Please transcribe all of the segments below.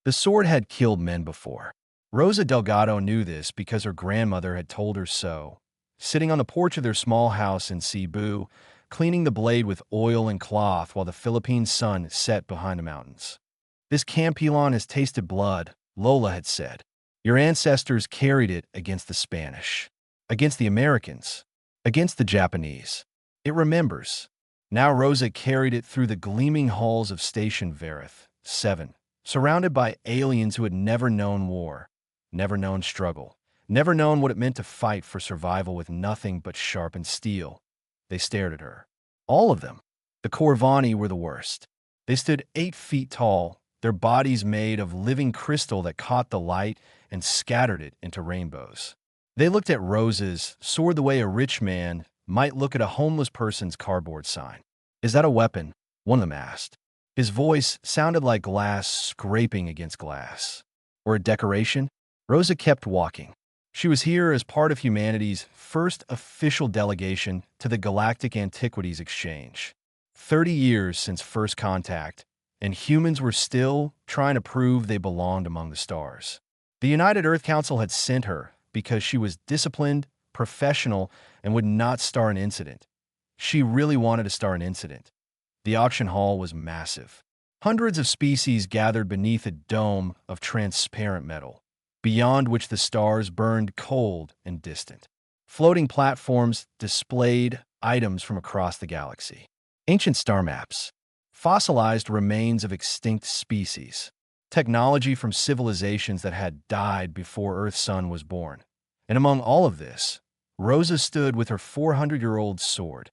The sword had killed men before. Rosa Delgado knew this because her grandmother had told her so. Sitting on the porch of their small house in Cebu, cleaning the blade with oil and cloth while the Philippine sun set behind the mountains. This Campilon has tasted blood, Lola had said. Your ancestors carried it against the Spanish, against the Americans, against the Japanese. It remembers. Now Rosa carried it through the gleaming halls of Station Verith, 7, surrounded by aliens who had never known war, never known struggle, never known what it meant to fight for survival with nothing but sharpened steel. They stared at her. All of them. The Corvani were the worst. They stood 8 feet tall, their bodies made of living crystal that caught the light and scattered it into rainbows. They looked at Rosa's sword the way a rich man might look at a homeless person's cardboard sign. Is that a weapon? One of them asked. His voice sounded like glass scraping against glass. Or a decoration? Rosa kept walking. She was here as part of humanity's first official delegation to the Galactic Antiquities Exchange. 30 years since first contact, and humans were still trying to prove they belonged among the stars. The United Earth Council had sent her because she was disciplined, professional, and would not start an incident. She really wanted to start an incident. The auction hall was massive. Hundreds of species gathered beneath a dome of transparent metal, beyond which the stars burned cold and distant. Floating platforms displayed items from across the galaxy. Ancient star maps, fossilized remains of extinct species, technology from civilizations that had died before Earth's sun was born. And among all of this, Rosa stood with her 400-year-old sword.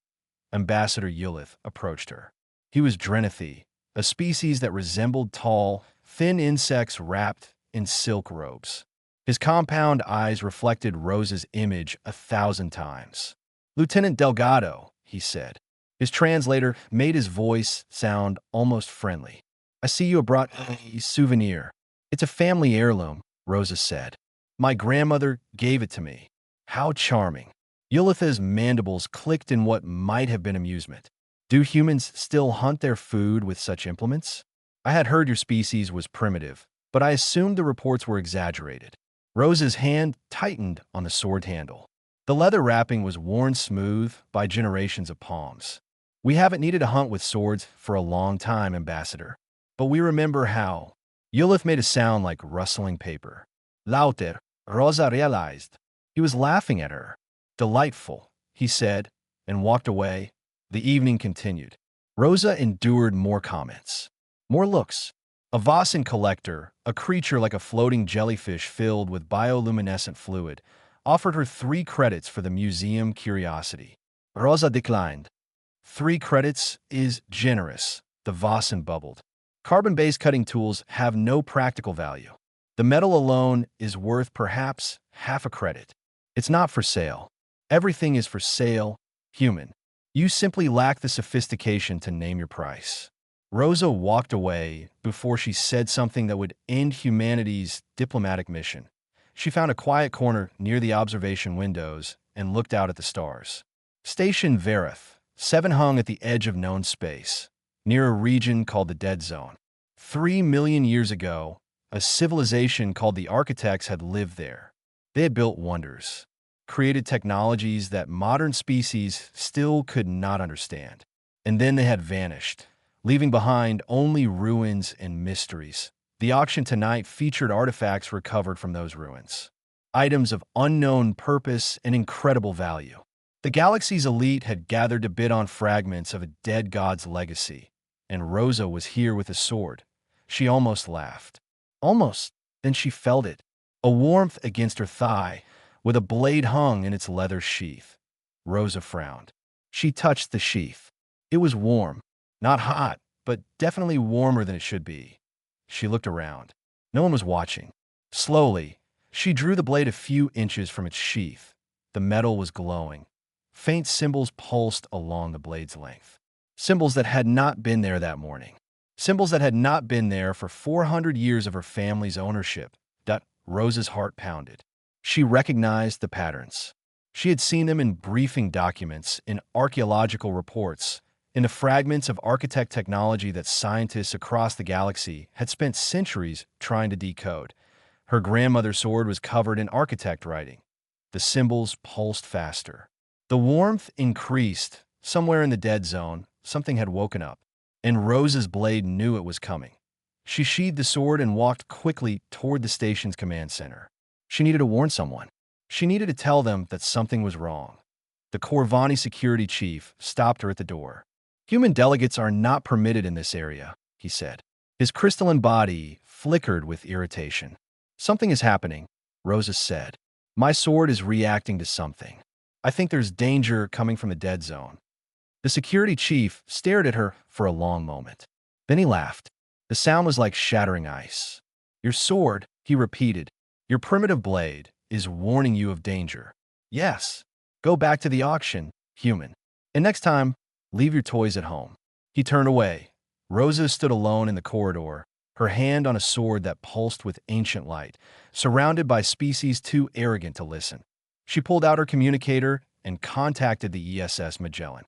Ambassador Yulith approached her. He was Drenethi, a species that resembled tall, thin insects wrapped in silk robes. His compound eyes reflected Rosa's image 1,000 times. Lieutenant Delgado, he said. His translator made his voice sound almost friendly. I see you have brought a souvenir. It's a family heirloom, Rosa said. My grandmother gave it to me. How charming. Yulitha's mandibles clicked in what might have been amusement. Do humans still hunt their food with such implements? I had heard your species was primitive, but I assumed the reports were exaggerated. Rosa's hand tightened on the sword handle. The leather wrapping was worn smooth by generations of palms. We haven't needed to hunt with swords for a long time, Ambassador. But we remember how. Yulith made a sound like rustling paper. Lauter, Rosa realized. He was laughing at her. Delightful, he said, and walked away. The evening continued. Rosa endured more comments. More looks. A Vossen collector, a creature like a floating jellyfish filled with bioluminescent fluid, offered her 3 credits for the museum curiosity. Rosa declined. 3 credits is generous, the Vossen bubbled. Carbon-based cutting tools have no practical value. The metal alone is worth perhaps half a credit. It's not for sale. Everything is for sale, human. You simply lack the sophistication to name your price. Rosa walked away before she said something that would end humanity's diplomatic mission. She found a quiet corner near the observation windows and looked out at the stars. Station Verith, 7 hung at the edge of known space, near a region called the Dead Zone. 3 million years ago, a civilization called the Architects had lived there. They had built wonders, created technologies that modern species still could not understand. And then they had vanished, leaving behind only ruins and mysteries. The auction tonight featured artifacts recovered from those ruins. Items of unknown purpose and incredible value. The galaxy's elite had gathered to bid on fragments of a dead god's legacy, and Rosa was here with a sword. She almost laughed. Almost. Then she felt it. A warmth against her thigh, with a blade hung in its leather sheath. Rosa frowned. She touched the sheath. It was warm. Not hot, but definitely warmer than it should be. She looked around. No one was watching. Slowly, she drew the blade a few inches from its sheath. The metal was glowing. Faint symbols pulsed along the blade's length. Symbols that had not been there that morning. Symbols that had not been there for 400 years of her family's ownership. Rosa's heart pounded. She recognized the patterns. She had seen them in briefing documents, in archaeological reports, in the fragments of architect technology that scientists across the galaxy had spent centuries trying to decode. Her grandmother's sword was covered in architect writing. The symbols pulsed faster. The warmth increased. Somewhere in the dead zone, something had woken up, and Rose's blade knew it was coming. She sheathed the sword and walked quickly toward the station's command center. She needed to warn someone. She needed to tell them that something was wrong. The Corvani security chief stopped her at the door. "Human delegates are not permitted in this area," he said. His crystalline body flickered with irritation. "Something is happening," Rosa said. "My sword is reacting to something. I think there's danger coming from the dead zone." The security chief stared at her for a long moment. Then he laughed. The sound was like shattering ice. "Your sword," he repeated, "your primitive blade, is warning you of danger. Yes. Go back to the auction, human. And next time, leave your toys at home." He turned away. Rosa stood alone in the corridor, her hand on a sword that pulsed with ancient light, surrounded by species too arrogant to listen. She pulled out her communicator and contacted the ESS Magellan.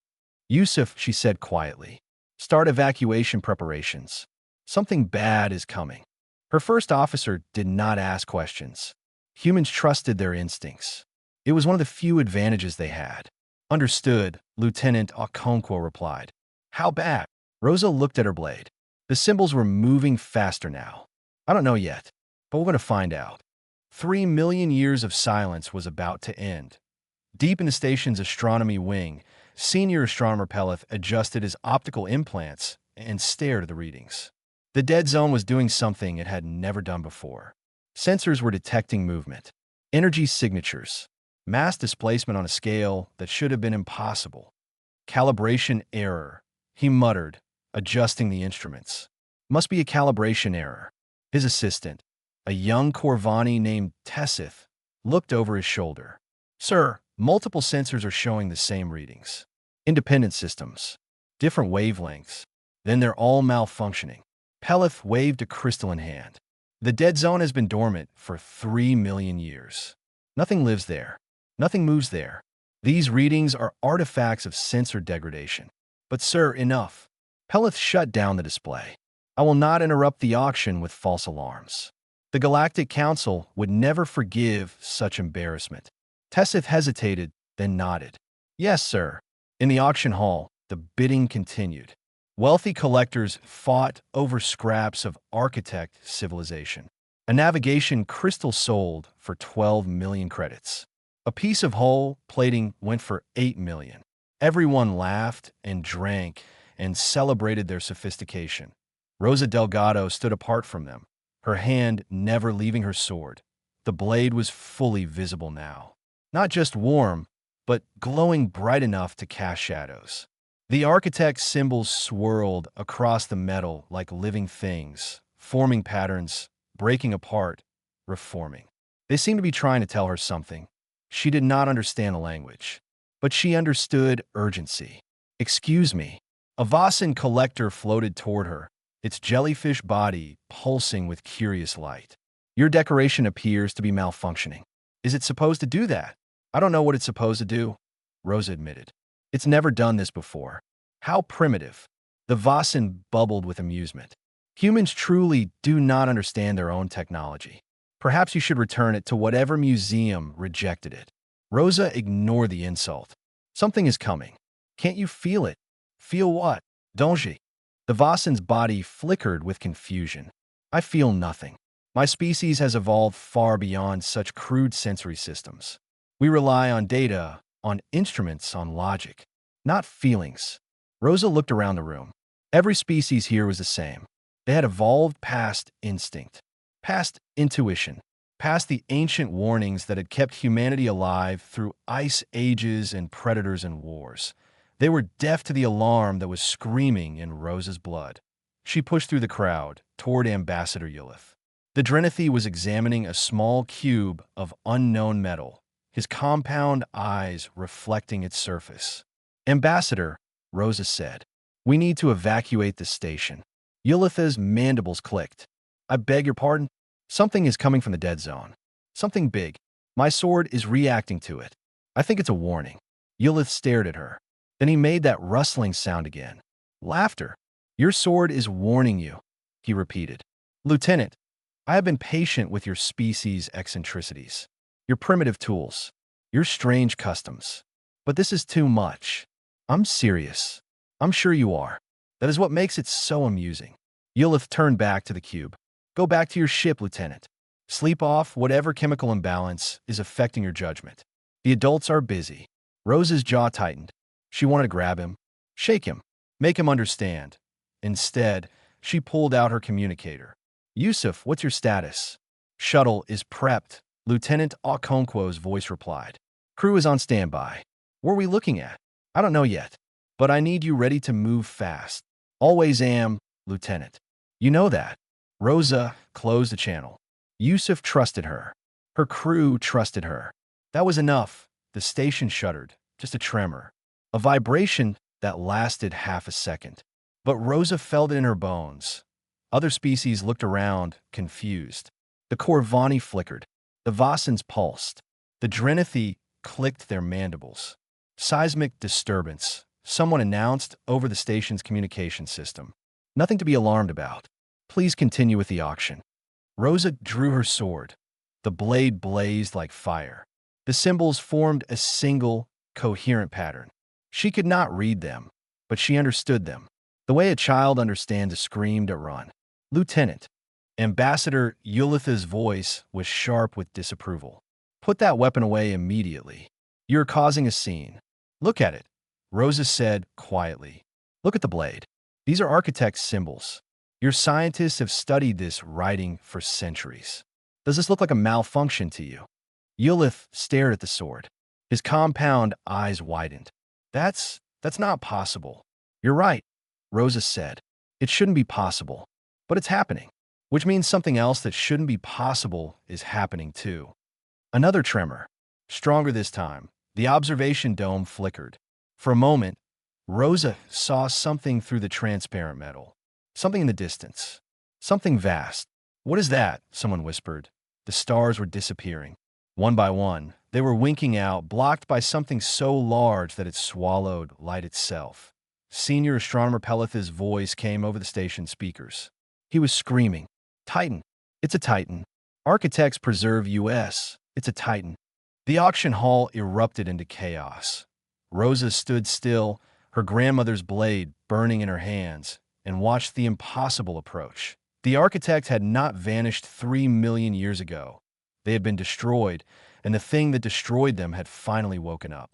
"Yusuf," she said quietly, "start evacuation preparations. Something bad is coming." Her first officer did not ask questions. Humans trusted their instincts. It was one of the few advantages they had. "Understood," Lieutenant Okonkwo replied. "How bad?" Rosa looked at her blade. The symbols were moving faster now. "I don't know yet, but we're going to find out." 3 million years of silence was about to end. Deep in the station's astronomy wing, Senior Astronomer Peleth adjusted his optical implants and stared at the readings. The dead zone was doing something it had never done before. Sensors were detecting movement, energy signatures, mass displacement on a scale that should have been impossible. "Calibration error," he muttered, adjusting the instruments. "Must be a calibration error." His assistant, a young Corvani named Tessith, looked over his shoulder. "Sir, multiple sensors are showing the same readings. Independent systems. Different wavelengths. Then they're all malfunctioning." Peleth waved a crystalline hand. "The dead zone has been dormant for 3 million years. Nothing lives there. Nothing moves there. These readings are artifacts of sensor degradation." "But sir, enough." Peleth shut down the display. "I will not interrupt the auction with false alarms. The Galactic Council would never forgive such embarrassment." Tessith hesitated, then nodded. "Yes, sir." In the auction hall, the bidding continued. Wealthy collectors fought over scraps of architect civilization. A navigation crystal sold for 12 million credits. A piece of hull plating went for 8 million. Everyone laughed and drank and celebrated their sophistication. Rosa Delgado stood apart from them, her hand never leaving her sword. The blade was fully visible now. Not just warm, but glowing bright enough to cast shadows. The architect's symbols swirled across the metal like living things, forming patterns, breaking apart, reforming. They seemed to be trying to tell her something. She did not understand the language, but she understood urgency. "Excuse me." A Vossen collector floated toward her, its jellyfish body pulsing with curious light. "Your decoration appears to be malfunctioning." "Is it supposed to do that?" "I don't know what it's supposed to do," Rosa admitted. "It's never done this before." "How primitive." The Vossen bubbled with amusement. "Humans truly do not understand their own technology. Perhaps you should return it to whatever museum rejected it." Rosa ignored the insult. "Something is coming. Can't you feel it?" "Feel what?" "Donji." The Vossen's body flickered with confusion. "I feel nothing. My species has evolved far beyond such crude sensory systems. We rely on data, on instruments, on logic, not feelings." Rosa looked around the room. Every species here was the same. They had evolved past instinct, past intuition, past the ancient warnings that had kept humanity alive through ice ages and predators and wars. They were deaf to the alarm that was screaming in Rosa's blood. She pushed through the crowd toward Ambassador Yulith. The Drenithi was examining a small cube of unknown metal, his compound eyes reflecting its surface. "Ambassador," Rosa said, "we need to evacuate the station." Yulitha's mandibles clicked. "I beg your pardon? Something is coming from the dead zone. Something big. My sword is reacting to it. I think it's a warning." Yulith stared at her. Then he made that rustling sound again. Laughter. Your sword is warning you, he repeated. Lieutenant, I have been patient with your species' eccentricities, your primitive tools, your strange customs. But this is too much. I'm serious. I'm sure you are. That is what makes it so amusing. Yulith turned back to the cube. Go back to your ship, Lieutenant. Sleep off whatever chemical imbalance is affecting your judgment. The adults are busy. Rose's jaw tightened. She wanted to grab him, shake him, make him understand. Instead, she pulled out her communicator. Yusuf, what's your status? Shuttle is prepped, Lieutenant Okonkwo's voice replied. Crew is on standby. What are we looking at? I don't know yet, but I need you ready to move fast. Always am, Lieutenant. You know that. Rosa closed the channel. Yusuf trusted her. Her crew trusted her. That was enough. The station shuddered, just a tremor. A vibration that lasted half a second. But Rosa felt it in her bones. Other species looked around, confused. The Corvani flickered. The Vassans pulsed. The Drenithi clicked their mandibles. Seismic disturbance, someone announced over the station's communication system. Nothing to be alarmed about. Please continue with the auction. Rosa drew her sword. The blade blazed like fire. The symbols formed a single, coherent pattern. She could not read them, but she understood them. The way a child understands a scream to run. Lieutenant. Ambassador Yulitha's voice was sharp with disapproval. Put that weapon away immediately. You're causing a scene. Look at it, Rosa said quietly. Look at the blade. These are architects' symbols. Your scientists have studied this writing for centuries. Does this look like a malfunction to you? Yulith stared at the sword. His compound eyes widened. That's not possible. You're right, Rosa said. It shouldn't be possible, but it's happening, which means something else that shouldn't be possible is happening too. Another tremor, stronger this time. The observation dome flickered. For a moment, Rosa saw something through the transparent metal. Something in the distance. Something vast. What is that? Someone whispered. The stars were disappearing. One by one, they were winking out, blocked by something so large that it swallowed light itself. Senior astronomer Pelith's voice came over the station speakers. He was screaming. Titan. It's a Titan. Architects preserve US. It's a Titan. The auction hall erupted into chaos. Rosa stood still, her grandmother's blade burning in her hands, and watched the impossible approach. The architect had not vanished 3 million years ago. They had been destroyed, and the thing that destroyed them had finally woken up.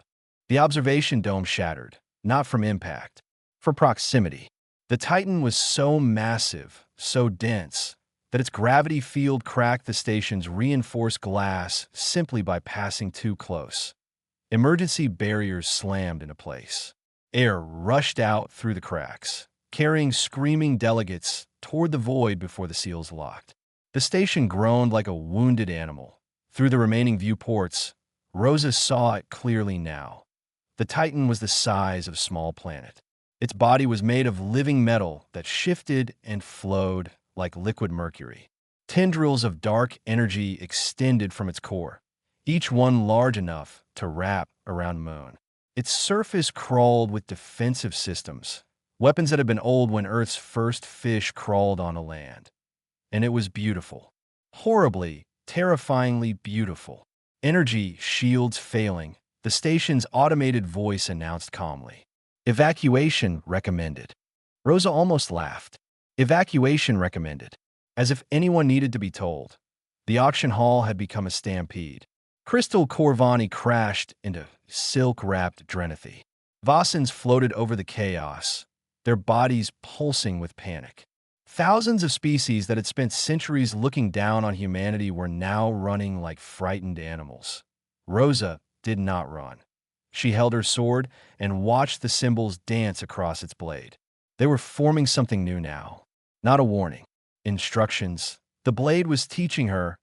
The observation dome shattered, not from impact, for proximity. The Titan was so massive, so dense, that its gravity field cracked the station's reinforced glass simply by passing too close. Emergency barriers slammed into place. Air rushed out through the cracks, carrying screaming delegates toward the void before the seals locked. The station groaned like a wounded animal. Through the remaining viewports, Rosa saw it clearly now. The Titan was the size of a small planet. Its body was made of living metal that shifted and flowed like liquid mercury. Tendrils of dark energy extended from its core, each one large enough to wrap around the moon. Its surface crawled with defensive systems, weapons that had been old when Earth's first fish crawled onto land. And it was beautiful. Horribly, terrifyingly beautiful. Energy shields failing, the station's automated voice announced calmly. Evacuation recommended. Rosa almost laughed. Evacuation recommended. As if anyone needed to be told. The auction hall had become a stampede. Crystal Corvani crashed into silk-wrapped Drenithi. Vassans floated over the chaos, their bodies pulsing with panic. Thousands of species that had spent centuries looking down on humanity were now running like frightened animals. Rosa did not run. She held her sword and watched the symbols dance across its blade. They were forming something new now. Not a warning. Instructions. The blade was teaching her.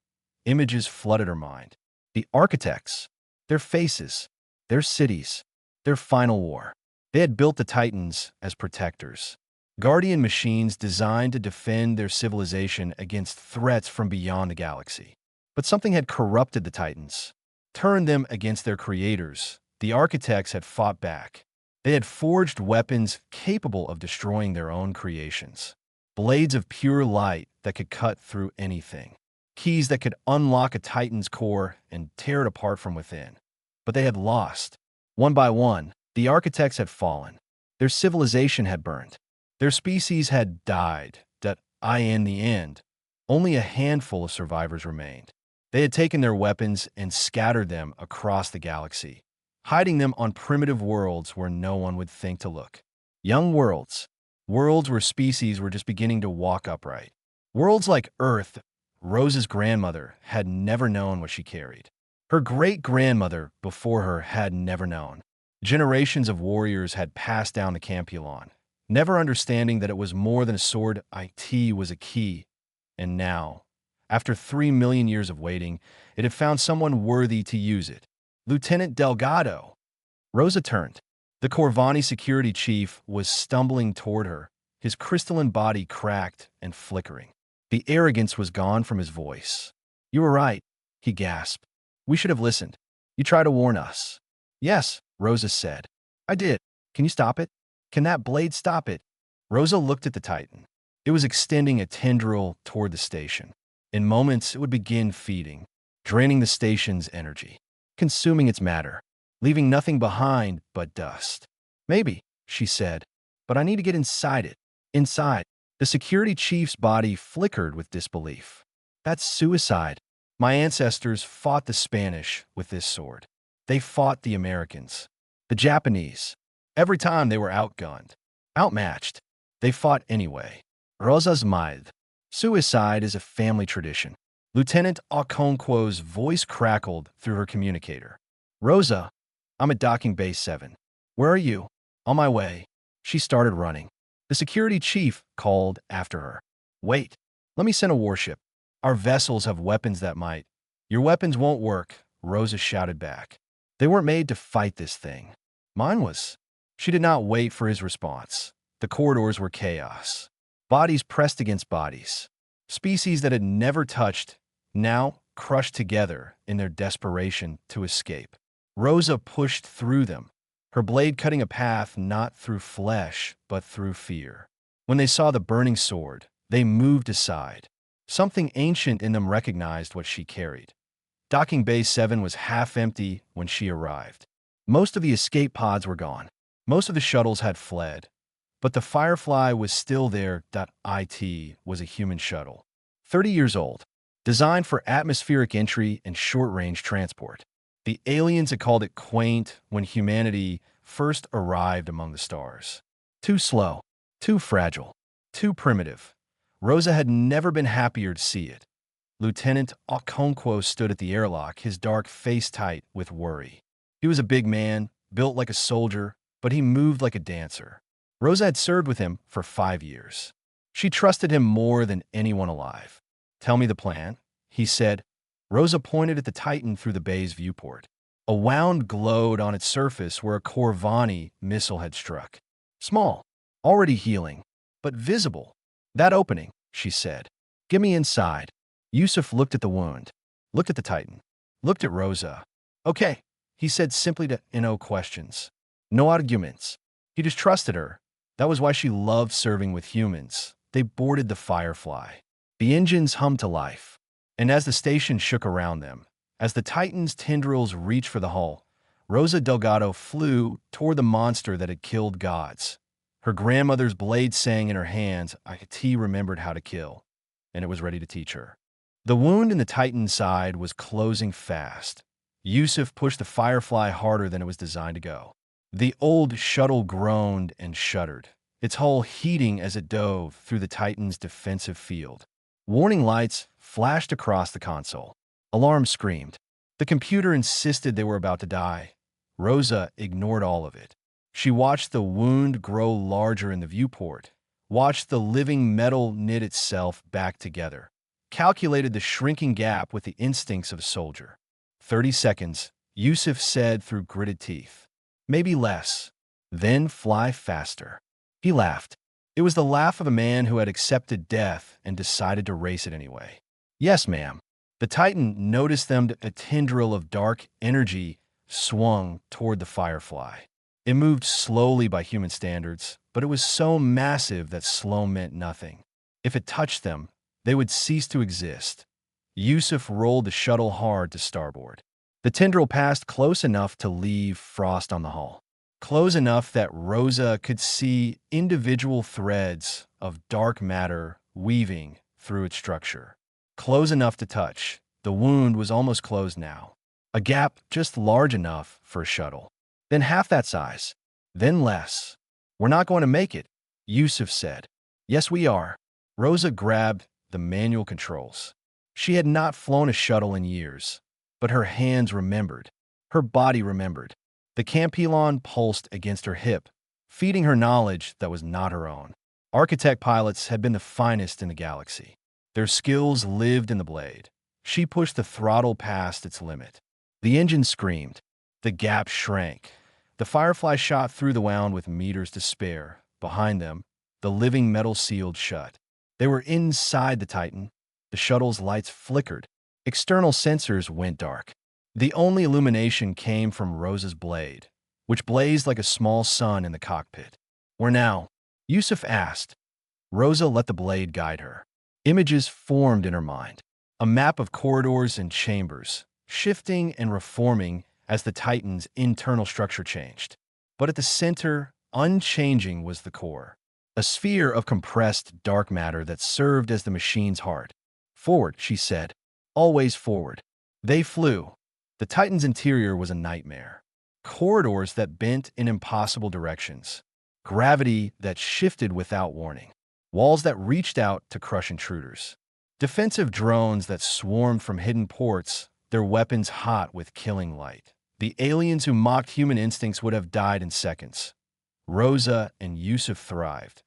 Images flooded her mind. The architects. Their faces. Their cities. Their final war. They had built the Titans as protectors. Guardian machines designed to defend their civilization against threats from beyond the galaxy. But something had corrupted the Titans, turned them against their creators. The architects had fought back. They had forged weapons capable of destroying their own creations. Blades of pure light that could cut through anything. Keys that could unlock a Titan's core and tear it apart from within. But they had lost. One by one, the architects had fallen. Their civilization had burned. Their species had died. In the end, only a handful of survivors remained. They had taken their weapons and scattered them across the galaxy, hiding them on primitive worlds where no one would think to look. Young worlds. Worlds where species were just beginning to walk upright. Worlds like Earth. Rose's grandmother had never known what she carried. Her great-grandmother before her had never known. Generations of warriors had passed down the Campulon, never understanding that it was more than a sword. It was a key. And now, after 3 million years of waiting, it had found someone worthy to use it. Lieutenant Delgado. Rosa turned. The Corvani security chief was stumbling toward her, his crystalline body cracked and flickering. The arrogance was gone from his voice. "You were right," he gasped. "We should have listened. You tried to warn us." "Yes," Rosa said. "I did. Can you stop it? Can that blade stop it?" Rosa looked at the Titan. It was extending a tendril toward the station. In moments, it would begin feeding, draining the station's energy, consuming its matter, leaving nothing behind but dust. "Maybe," she said, "but I need to get inside it." Inside. The security chief's body flickered with disbelief. "That's suicide. My ancestors fought the Spanish with this sword. They fought the Americans, the Japanese. Every time they were outgunned, outmatched, they fought anyway." Rosa smiled. "Suicide is a family tradition." Lieutenant Okonkwo's voice crackled through her communicator. "Rosa, I'm at docking bay 7. Where are you?" "On my way." She started running. The security chief called after her. "Wait, let me send a warship. Our vessels have weapons that might." "Your weapons won't work," Rosa shouted back. "They weren't made to fight this thing." "Mine was." She did not wait for his response. The corridors were chaos. Bodies pressed against bodies. Species that had never touched, now crushed together in their desperation to escape. Rosa pushed through them, her blade cutting a path not through flesh, but through fear. When they saw the burning sword, they moved aside. Something ancient in them recognized what she carried. Docking Bay 7 was half empty when she arrived. Most of the escape pods were gone. Most of the shuttles had fled. But the Firefly was still there. It was a human shuttle. 30 years old, designed for atmospheric entry and short-range transport. The aliens had called it quaint when humanity first arrived among the stars. Too slow, too fragile, too primitive. Rosa had never been happier to see it. Lieutenant Okonkwo stood at the airlock, his dark face tight with worry. He was a big man, built like a soldier, but he moved like a dancer. Rosa had served with him for 5 years. She trusted him more than anyone alive. "Tell me the plan," he said. Rosa pointed at the Titan through the bay's viewport. A wound glowed on its surface where a Corvani missile had struck. Small, already healing, but visible. "That opening," she said. "Get me inside." Yusuf looked at the wound, looked at the Titan, looked at Rosa. "Okay," he said simply to no questions. No arguments. He just trusted her. That was why she loved serving with humans. They boarded the Firefly. The engines hummed to life. And as the station shook around them, as the Titan's tendrils reached for the hull, Rosa Delgado flew toward the monster that had killed gods. Her grandmother's blade sang in her hands. It remembered how to kill, and it was ready to teach her. The wound in the Titan's side was closing fast. Yusuf pushed the Firefly harder than it was designed to go. The old shuttle groaned and shuddered, its hull heating as it dove through the Titan's defensive field. Warning lights flashed across the console. Alarms screamed. The computer insisted they were about to die. Rosa ignored all of it. She watched the wound grow larger in the viewport, watched the living metal knit itself back together, calculated the shrinking gap with the instincts of a soldier. 30 seconds, Yusuf said through gritted teeth. Maybe less. Then fly faster. He laughed. It was the laugh of a man who had accepted death and decided to race it anyway. "Yes, ma'am." The Titan noticed them. A tendril of dark energy swung toward the Firefly. It moved slowly by human standards, but it was so massive that slow meant nothing. If it touched them, they would cease to exist. Yusuf rolled the shuttle hard to starboard. The tendril passed close enough to leave frost on the hull. Close enough that Rosa could see individual threads of dark matter weaving through its structure. Close enough to touch. The wound was almost closed now. A gap just large enough for a shuttle. Then half that size. Then less. We're not going to make it, Yusuf said. Yes, we are. Rosa grabbed the manual controls. She had not flown a shuttle in years, but her hands remembered. Her body remembered. The Campylon pulsed against her hip, feeding her knowledge that was not her own. Architect pilots had been the finest in the galaxy. Their skills lived in the blade. She pushed the throttle past its limit. The engine screamed. The gap shrank. The Firefly shot through the wound with meters to spare. Behind them, the living metal sealed shut. They were inside the Titan. The shuttle's lights flickered. External sensors went dark. The only illumination came from Rosa's blade, which blazed like a small sun in the cockpit. Where now? Yusuf asked. Rosa let the blade guide her. Images formed in her mind. A map of corridors and chambers, shifting and reforming as the Titan's internal structure changed. But at the center, unchanging, was the core. A sphere of compressed dark matter that served as the machine's heart. Forward, she said. Always forward. They flew. The Titan's interior was a nightmare. Corridors that bent in impossible directions. Gravity that shifted without warning. Walls that reached out to crush intruders. Defensive drones that swarmed from hidden ports, their weapons hot with killing light. The aliens who mocked human instincts would have died in seconds. Rosa and Yusuf thrived.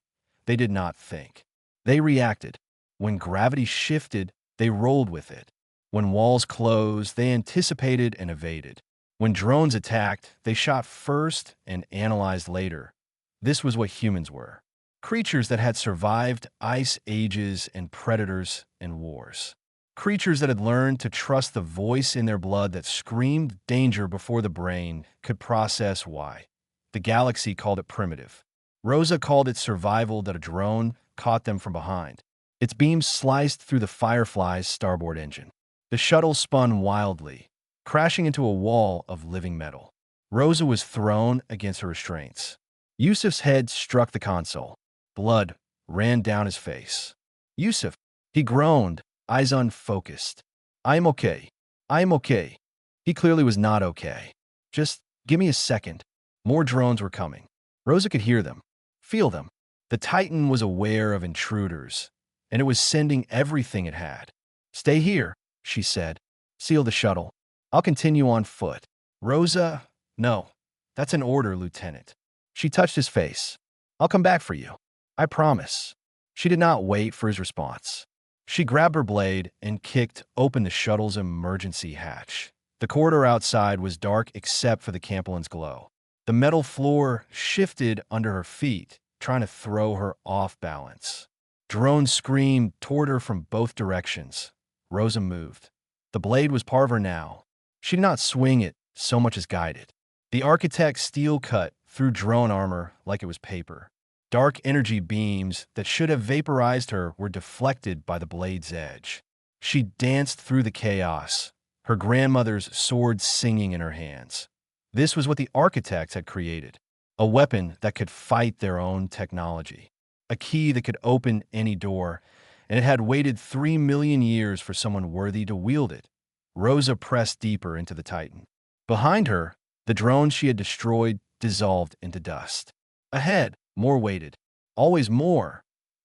They did not think. They reacted. When gravity shifted, they rolled with it. When walls closed, they anticipated and evaded. When drones attacked, they shot first and analyzed later. This was what humans were. Creatures that had survived ice ages and predators and wars. Creatures that had learned to trust the voice in their blood that screamed danger before the brain could process why. The galaxy called it primitive. Rosa called it survival that a drone caught them from behind. Its beams sliced through the Firefly's starboard engine. The shuttle spun wildly, crashing into a wall of living metal. Rosa was thrown against her restraints. Yusuf's head struck the console. Blood ran down his face. Yusuf, he groaned, eyes unfocused. I'm okay. I'm okay. He clearly was not okay. Just give me a second. More drones were coming. Rosa could hear them, feel them. The Titan was aware of intruders, and it was sending everything it had. Stay here, she said. Seal the shuttle. I'll continue on foot. Rosa, no. That's an order, Lieutenant. She touched his face. I'll come back for you. I promise. She did not wait for his response. She grabbed her blade and kicked open the shuttle's emergency hatch. The corridor outside was dark except for the Campylon's glow. The metal floor shifted under her feet, trying to throw her off balance. Drones screamed toward her from both directions. Rosa moved. The blade was part of her now. She did not swing it so much as guide it. The architect's steel cut through drone armor like it was paper. Dark energy beams that should have vaporized her were deflected by the blade's edge. She danced through the chaos, her grandmother's sword singing in her hands. This was what the architects had created, a weapon that could fight their own technology, a key that could open any door, and it had waited 3 million years for someone worthy to wield it. Rosa pressed deeper into the Titan. Behind her, the drones she had destroyed dissolved into dust. Ahead, more waited. Always more.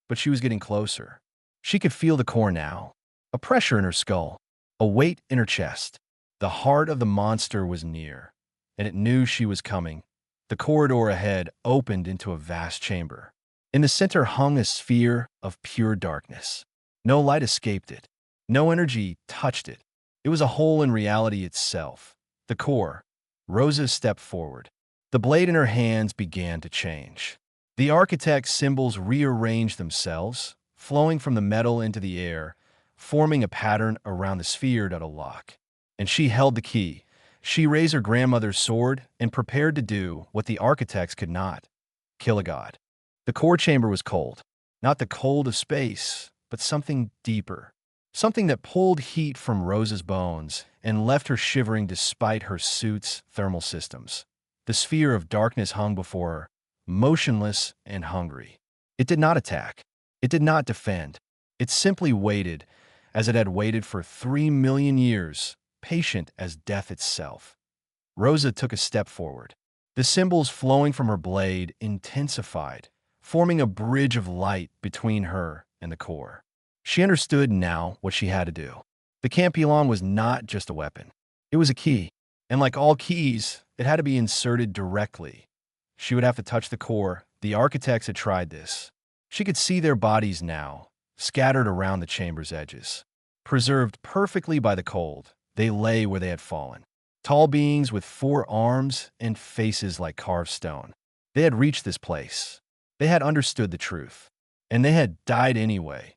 But she was getting closer. She could feel the core now. A pressure in her skull. A weight in her chest. The heart of the monster was near, and it knew she was coming. The corridor ahead opened into a vast chamber. In the center hung a sphere of pure darkness. No light escaped it. No energy touched it. It was a hole in reality itself. The core. Rosa stepped forward. The blade in her hands began to change. The architect's symbols rearranged themselves, flowing from the metal into the air, forming a pattern around the sphere that a lock. And she held the key, She raised her grandmother's sword and prepared to do what the architects could not: kill a god. The core chamber was cold. Not the cold of space, but something deeper. Something that pulled heat from Rosa's bones and left her shivering despite her suit's thermal systems. The sphere of darkness hung before her, motionless and hungry. It did not attack. It did not defend. It simply waited, as it had waited for 3 million years, patient as death itself. Rosa took a step forward. The symbols flowing from her blade intensified, forming a bridge of light between her and the core. She understood now what she had to do. The Campylon was not just a weapon. It was a key, and like all keys, it had to be inserted directly. She would have to touch the core. The architects had tried this. She could see their bodies now, scattered around the chamber's edges. Preserved perfectly by the cold, they lay where they had fallen. Tall beings with 4 arms and faces like carved stone. They had reached this place. They had understood the truth. And they had died anyway.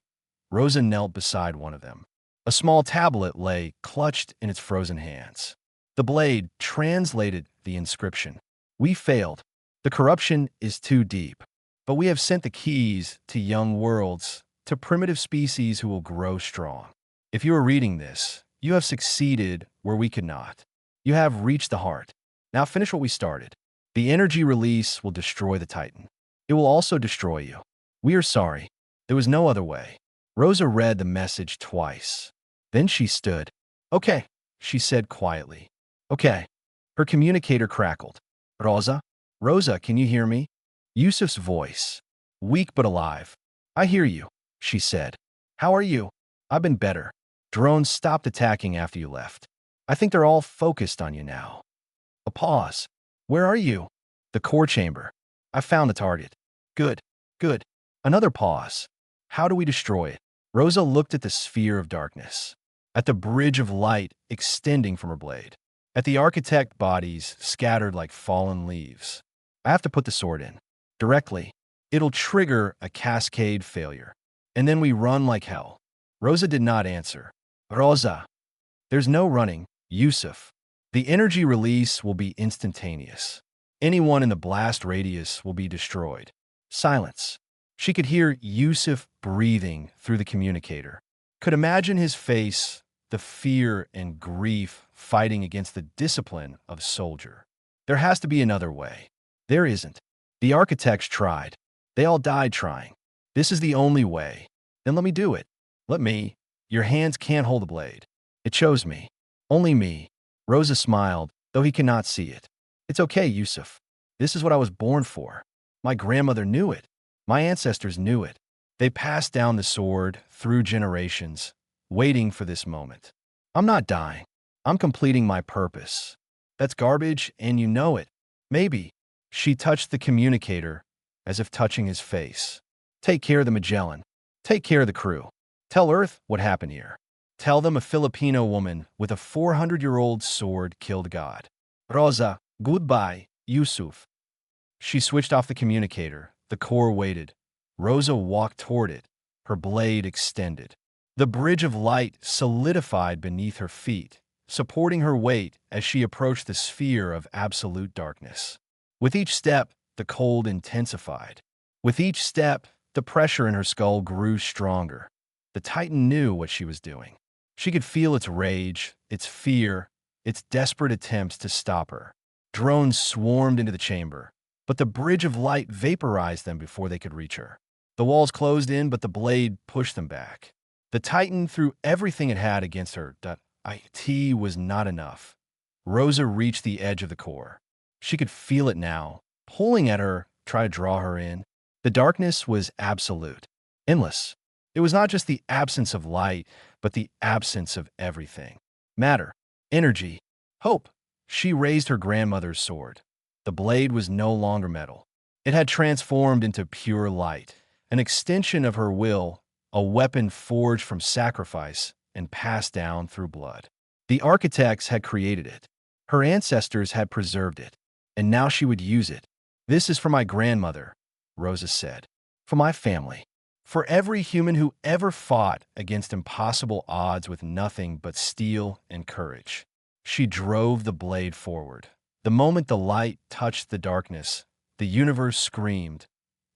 Rosa knelt beside one of them. A small tablet lay clutched in its frozen hands. The blade translated the inscription. "We failed. The corruption is too deep. But we have sent the keys to young worlds, to primitive species who will grow strong. If you are reading this, you have succeeded where we could not. You have reached the heart. Now finish what we started. The energy release will destroy the Titan. It will also destroy you. We are sorry. There was no other way." Rosa read the message twice. Then she stood. "Okay," she said quietly. "Okay." Her communicator crackled. "Rosa? Rosa, can you hear me?" Yusuf's voice, weak but alive. "I hear you," she said. "How are you?" "I've been better. Drones stopped attacking after you left. I think they're all focused on you now." A pause. "Where are you?" "The core chamber. I found the target." "Good, good." Another pause. "How do we destroy it?" Rosa looked at the sphere of darkness, at the bridge of light extending from her blade, at the architect bodies scattered like fallen leaves. "I have to put the sword in. Directly. It'll trigger a cascade failure. And then we run like hell." Rosa did not answer. "Rosa." "There's no running, Yusuf. The energy release will be instantaneous. Anyone in the blast radius will be destroyed." Silence. She could hear Yusuf breathing through the communicator. Could imagine his face, the fear and grief fighting against the discipline of a soldier. There has to be another way. There isn't. The architects tried. They all died trying. This is the only way. Then let me do it. Let me. Your hands can't hold the blade. It chose me. Only me. Rosa smiled, though he could not see it. "It's okay, Yusuf. This is what I was born for. My grandmother knew it. My ancestors knew it. They passed down the sword through generations, waiting for this moment. I'm not dying. I'm completing my purpose. That's garbage, and you know it. Maybe." She touched the communicator, as if touching his face. "Take care of the Magellan. Take care of the crew. Tell Earth what happened here. Tell them a Filipino woman with a 400-year-old sword killed God." "Rosa, goodbye, Yusuf." She switched off the communicator. The core waited. Rosa walked toward it, her blade extended. The bridge of light solidified beneath her feet, supporting her weight as she approached the sphere of absolute darkness. With each step, the cold intensified. With each step, the pressure in her skull grew stronger. The Titan knew what she was doing. She could feel its rage, its fear, its desperate attempts to stop her. Drones swarmed into the chamber, but the bridge of light vaporized them before they could reach her. The walls closed in, but the blade pushed them back. The Titan threw everything it had against her. It was not enough. Rosa reached the edge of the core. She could feel it now, pulling at her, try to draw her in. The darkness was absolute, endless. It was not just the absence of light, but the absence of everything. Matter, energy, hope. She raised her grandmother's sword. The blade was no longer metal. It had transformed into pure light, an extension of her will, a weapon forged from sacrifice and passed down through blood. The architects had created it. Her ancestors had preserved it, and now she would use it. "This is for my grandmother," Rosa said. "For my family. For every human who ever fought against impossible odds with nothing but steel and courage." She drove the blade forward. The moment the light touched the darkness, the universe screamed.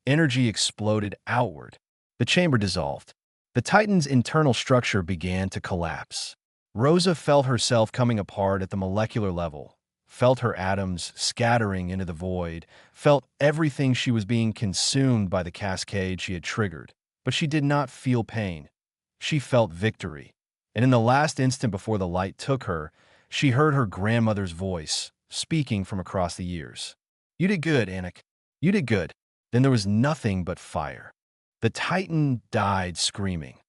Energy exploded outward. The chamber dissolved. The Titan's internal structure began to collapse. Rosa felt herself coming apart at the molecular level, felt her atoms scattering into the void, felt everything she was being consumed by the cascade she had triggered. But she did not feel pain. She felt victory. And in the last instant before the light took her, she heard her grandmother's voice, speaking from across the years. "You did good, Anik. You did good." Then there was nothing but fire. The Titan died screaming.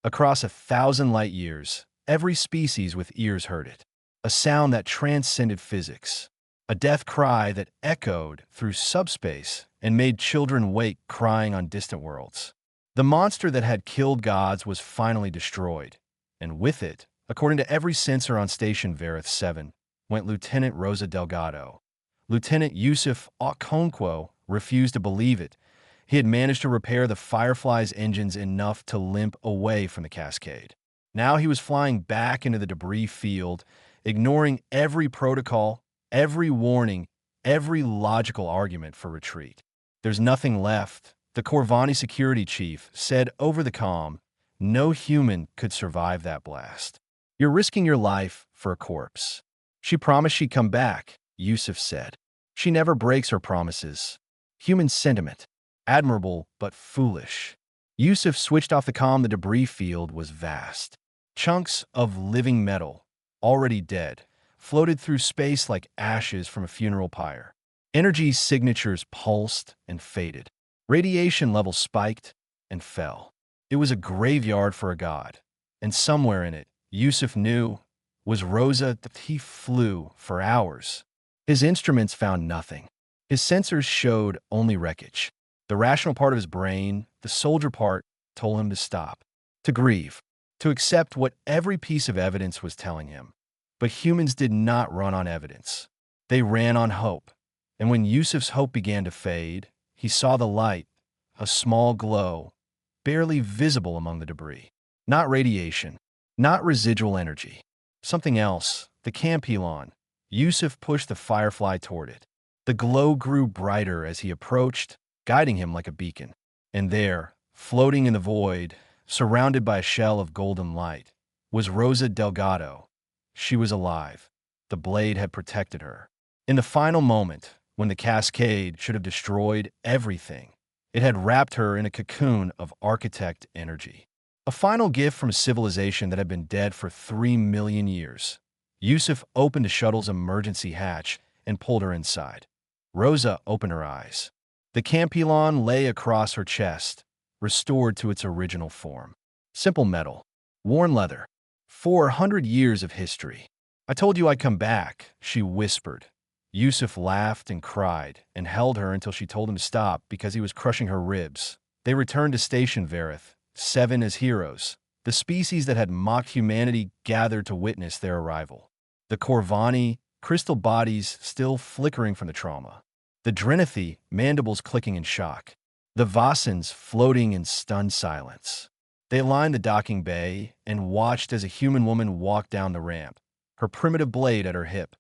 Across 1,000 light years, every species with ears heard it. A sound that transcended physics. A death cry that echoed through subspace and made children wake crying on distant worlds. The monster that had killed gods was finally destroyed, and with it, according to every sensor on Station Verith 7, went Lieutenant Rosa Delgado. Lieutenant Yusuf Okonkwo refused to believe it. He had managed to repair the Firefly's engines enough to limp away from the cascade. Now he was flying back into the debris field, ignoring every protocol, every warning, every logical argument for retreat. "There's nothing left," the Corvani security chief said over the comm. "No human could survive that blast. You're risking your life for a corpse." "She promised she'd come back," Yusuf said. "She never breaks her promises." Human sentiment. Admirable, but foolish. Yusuf switched off the comm. The debris field was vast. Chunks of living metal, already dead, floated through space like ashes from a funeral pyre. Energy signatures pulsed and faded. Radiation levels spiked and fell. It was a graveyard for a god. And somewhere in it, Yusuf knew, was Rosa. He flew for hours. His instruments found nothing. His sensors showed only wreckage. The rational part of his brain, the soldier part, told him to stop, to grieve, to accept what every piece of evidence was telling him. But humans did not run on evidence. They ran on hope. And when Yusuf's hope began to fade, he saw the light, a small glow, barely visible among the debris. Not radiation, not residual energy. Something else, the Campylon. Yusuf pushed the Firefly toward it. The glow grew brighter as he approached, guiding him like a beacon. And there, floating in the void, surrounded by a shell of golden light, was Rosa Delgado. She was alive. The blade had protected her. In the final moment, when the cascade should have destroyed everything, it had wrapped her in a cocoon of architect energy. A final gift from a civilization that had been dead for 3 million years. Yusuf opened the shuttle's emergency hatch and pulled her inside. Rosa opened her eyes. The Campylon lay across her chest, restored to its original form. Simple metal, worn leather, 400 years of history. "I told you I'd come back," she whispered. Yusuf laughed and cried and held her until she told him to stop because he was crushing her ribs. They returned to Station Verith 7 as heroes. The species that had mocked humanity gathered to witness their arrival. The Corvani, crystal bodies still flickering from the trauma. The Drenithi, mandibles clicking in shock. The Vassans floating in stunned silence. They lined the docking bay and watched as a human woman walked down the ramp, her primitive blade at her hip.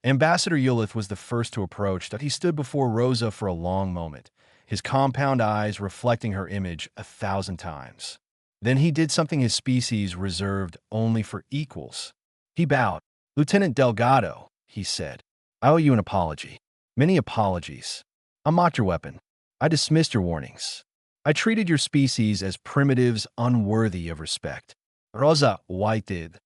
Ambassador Yulith was the first to approach. He stood before Rosa for a long moment, his compound eyes reflecting her image 1,000 times. Then he did something his species reserved only for equals. He bowed. "Lieutenant Delgado," he said, "I owe you an apology. Many apologies. I mocked your weapon. I dismissed your warnings. I treated your species as primitives unworthy of respect." Rosa waited.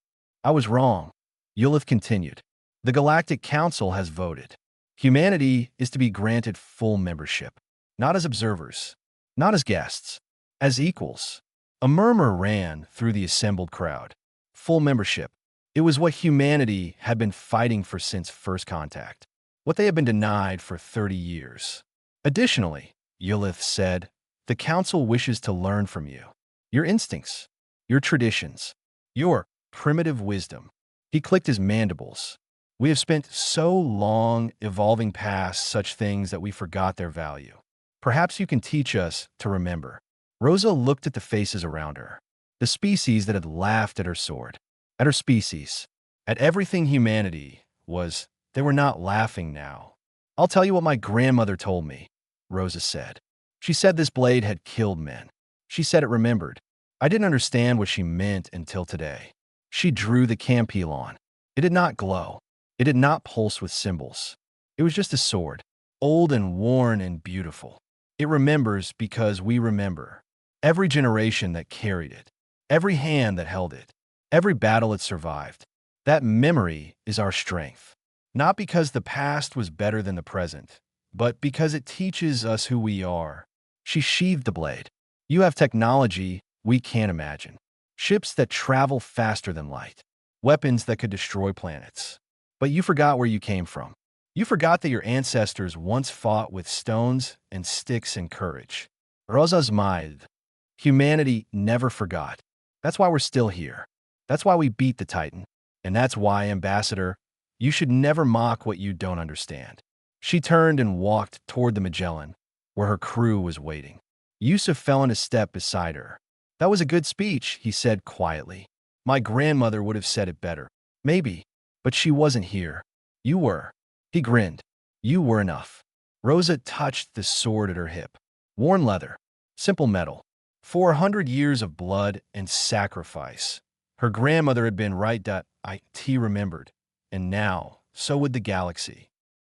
"I was wrong." Yulith continued. "The Galactic Council has voted. Humanity is to be granted full membership, not as observers, not as guests, as equals." A murmur ran through the assembled crowd. Full membership. It was what humanity had been fighting for since first contact, what they had been denied for 30 years. "Additionally," Yulith said, "the Council wishes to learn from you. Your instincts, your traditions, your primitive wisdom." He clicked his mandibles. "We have spent so long evolving past such things that we forgot their value. Perhaps you can teach us to remember." Rosa looked at the faces around her, the species that had laughed at her sword, at her species, At everything humanity was. They were not laughing now. I'll tell you what my grandmother told me, Rosa said. She said this blade had killed men. She said it remembered. I didn't understand what she meant until today. She drew the campylon. It did not glow. It did not pulse with symbols. It was just a sword, old and worn and beautiful. It remembers because we remember. Every generation that carried it, every hand that held it, every battle it survived. That memory is our strength. Not because the past was better than the present, but because it teaches us who we are. She sheathed the blade. You have technology we can't imagine. Ships that travel faster than light. Weapons that could destroy planets. But you forgot where you came from. You forgot that your ancestors once fought with stones and sticks and courage. Rosa's mind. Humanity never forgot. That's why we're still here. That's why we beat the Titan. And that's why, Ambassador, you should never mock what you don't understand. She turned and walked toward the Magellan, where her crew was waiting. Yusuf fell into step beside her. That was a good speech, he said quietly. My grandmother would have said it better. Maybe. But she wasn't here. You were. He grinned. You were enough. Rosa touched the sword at her hip. Worn leather. Simple metal. 400 years of blood and sacrifice. Her grandmother had been right. It remembered. And now, so would the galaxy.